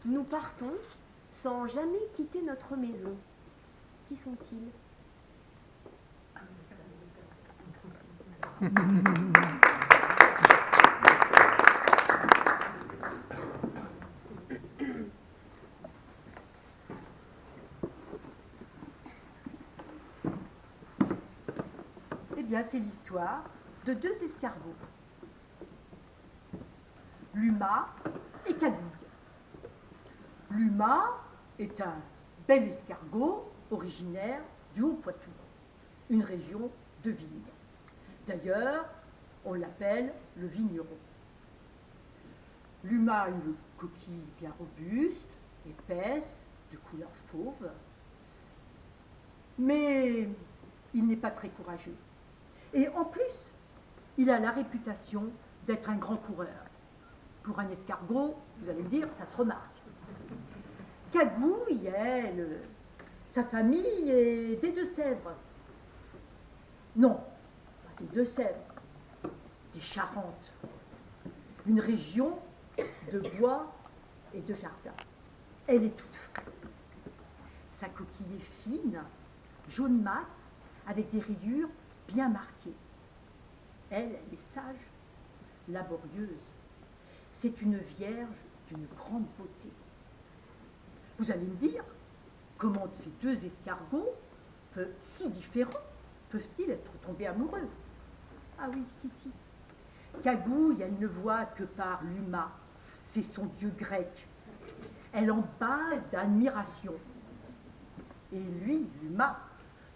Nous partons sans jamais quitter notre maison. Qui sont-ils? Eh bien, c'est l'histoire de deux escargots, Luma et Cagouille. Luma est un bel escargot originaire du Haut-Poitou, une région de vignes. D'ailleurs, on l'appelle le vigneron. Luma a une coquille bien robuste, épaisse, de couleur fauve, mais il n'est pas très courageux. Et en plus, il a la réputation d'être un grand coureur. Pour un escargot, vous allez me dire, ça se remarque. Cagouille, elle, sa famille est des Deux-Sèvres. Non, pas des Deux-Sèvres, des Charentes. Une région de bois et de jardin. Elle est toute fraîche. Sa coquille est fine, jaune mat, avec des rayures bien marquées. Elle est sage, laborieuse. C'est une vierge d'une grande beauté. Vous allez me dire, comment ces deux escargots, si différents, peuvent-ils être tombés amoureux? Ah oui, si. Cagouille, elle ne voit que par Luma, c'est son dieu grec. Elle en bat d'admiration. Et lui, Luma,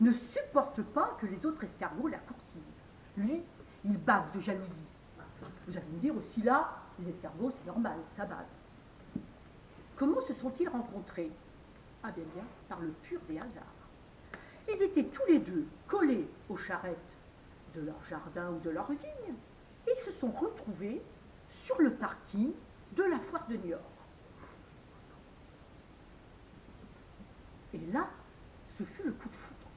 ne supporte pas que les autres escargots la courtisent. Lui, il bave de jalousie. Vous allez me dire aussi là, les escargots, c'est normal, ça bave. Comment se sont-ils rencontrés? Ah bien, par le pur des hasards. Ils étaient tous les deux collés aux charrettes de leur jardin ou de leur vigne, et ils se sont retrouvés sur le parking de la foire de Niort. Et là, ce fut le coup de foudre.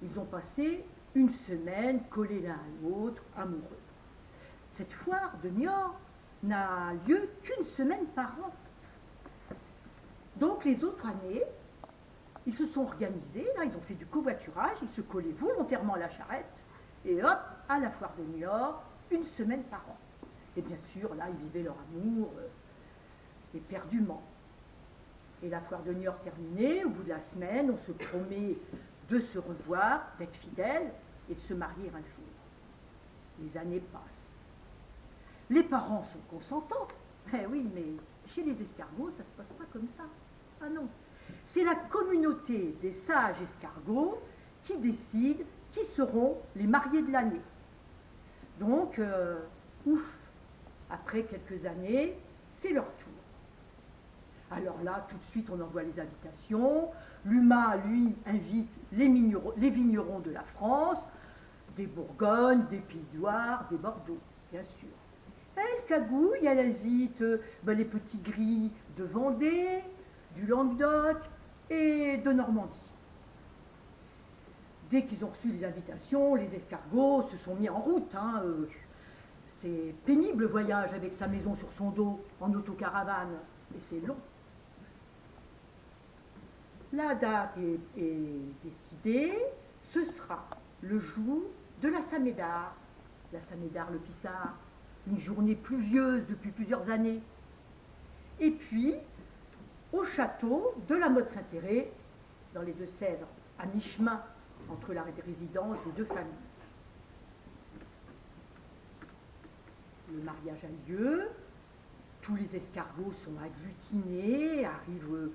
Ils ont passé une semaine collés l'un à l'autre, amoureux. Cette foire de Niort n'a lieu qu'une semaine par an. Donc les autres années, ils se sont organisés, là, ils ont fait du covoiturage, ils se collaient volontairement à la charrette, et hop, à la foire de Niort, une semaine par an. Et bien sûr, là, ils vivaient leur amour éperdument. Et la foire de Niort terminée, au bout de la semaine, on se promet de se revoir, d'être fidèles et de se marier un jour. Les années passent. Les parents sont consentants. Eh oui, mais chez les escargots, ça ne se passe pas comme ça. Ah non. C'est la communauté des sages escargots qui décide qui seront les mariés de l'année. Donc, après quelques années, c'est leur tour. Alors là, tout de suite, on envoie les invitations. Luma, lui, invite les vignerons de la France, des Bourgognes, des Pays de Loire, des Bordeaux, bien sûr. Elle, Cagouille, elle invite les petits gris de Vendée, du Languedoc et de Normandie. Dès qu'ils ont reçu les invitations, les escargots se sont mis en route. C'est pénible le voyage avec sa maison sur son dos, en autocaravane, et c'est long. La date est décidée, ce sera le jour de la Samédard le Pissard, une journée pluvieuse depuis plusieurs années. Et puis, au château de la Motte-Saint-Thérèse, dans les Deux-Sèvres, à mi-chemin entre la résidence des deux familles. Le mariage a lieu, tous les escargots sont agglutinés, arrivent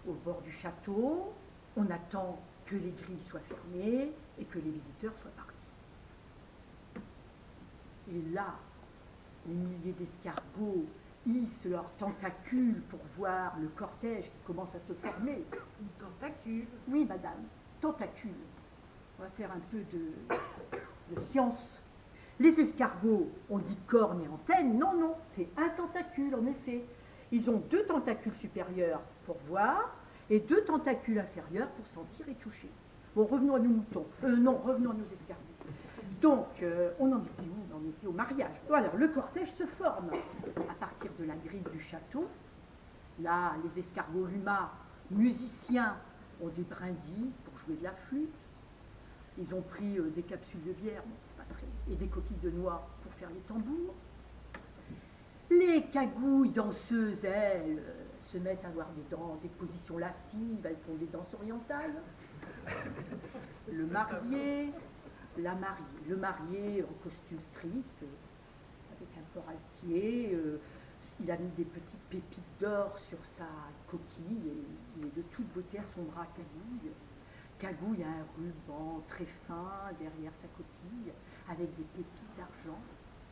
au bord du château, on attend que les grilles soient fermées et que les visiteurs soient partis. Et là, les milliers d'escargots hissent leurs tentacules pour voir le cortège qui commence à se former. Une tentacule? Oui, madame, tentacule. On va faire un peu de science. Les escargots, on dit cornes et antennes. Non, c'est un tentacule, en effet. Ils ont deux tentacules supérieurs pour voir et deux tentacules inférieurs pour sentir et toucher. Bon, revenons à nos moutons. Revenons à nos escargots. Donc, on en était où? On en était au mariage. Alors, le cortège se forme à partir de la grille du château. Là, les escargots lumas, musiciens, ont des brindilles pour jouer de la flûte. Ils ont pris des capsules de bière, bon, c'est pas très, et des coquilles de noix pour faire les tambours. Les cagouilles danseuses, elles, se mettent à avoir des positions lascives, elles font des danses orientales. Le marié, le marié en costume strict, avec un port altier, il a mis des petites pépites d'or sur sa coquille et il est de toute beauté à son bras Cagouille. Cagouille a un ruban très fin derrière sa coquille avec des pépites d'argent.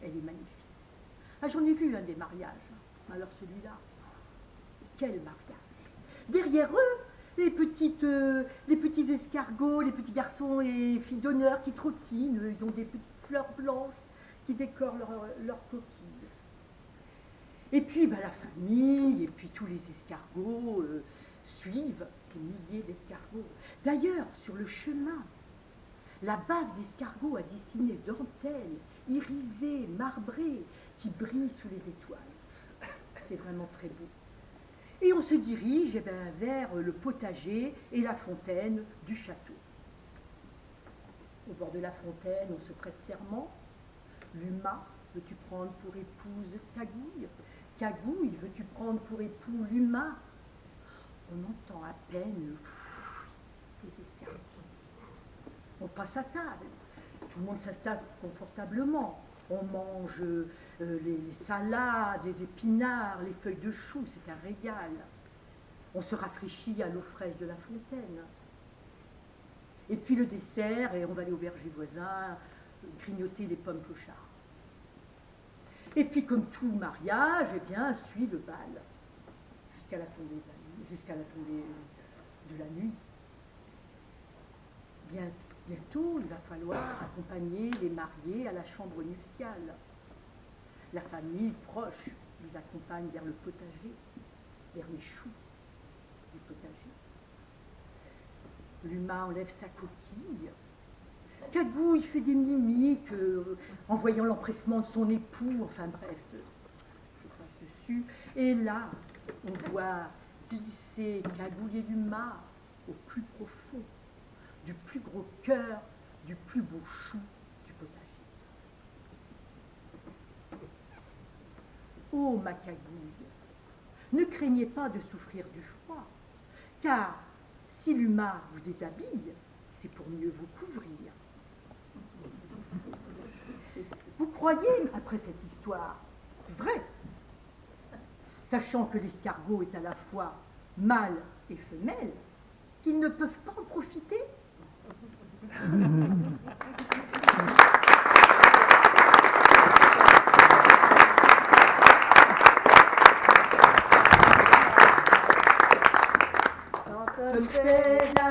Elle est magnifique. Ah, j'en ai vu un des mariages. Alors celui-là, quel mariage! Derrière eux, les petits escargots, les petits garçons et filles d'honneur qui trottinent, ils ont des petites fleurs blanches qui décorent leur coquille. Et puis la famille, et puis tous les escargots suivent ces milliers d'escargots. D'ailleurs, sur le chemin, la bave d'escargot a dessiné dentelles, irisées, marbrées, qui brillent sous les étoiles. C'est vraiment très beau. Et on se dirige vers le potager et la fontaine du château. Au bord de la fontaine, on se prête serment. Luma, veux-tu prendre pour épouse Cagouille? Cagouille, veux-tu prendre pour époux Luma? On entend à peine des escargots. On passe à table. Tout le monde s'installe confortablement. On mange les salades, les épinards, les feuilles de chou, c'est un régal. On se rafraîchit à l'eau fraîche de la fontaine. Et puis le dessert, et on va aller au verger voisin, grignoter les pommes clochards. Et puis comme tout mariage, eh bien, suit le bal, jusqu'à la tombée de la nuit. Bientôt, il va falloir accompagner les mariés à la chambre nuptiale. La famille proche les accompagne vers le potager, vers les choux du potager. Luma enlève sa coquille. Cagouille fait des mimiques en voyant l'empressement de son époux. Enfin bref, je passe dessus. Et là, on voit glisser Cagouille et Luma au plus profond du plus gros cœur, du plus beau chou du potager. Oh, ma Cagouille, ne craignez pas de souffrir du froid, car si Luma vous déshabille, c'est pour mieux vous couvrir. Vous croyez, après cette histoire, vrai, sachant que l'escargot est à la fois mâle et femelle, qu'ils ne peuvent pas en profiter? Quand on fait la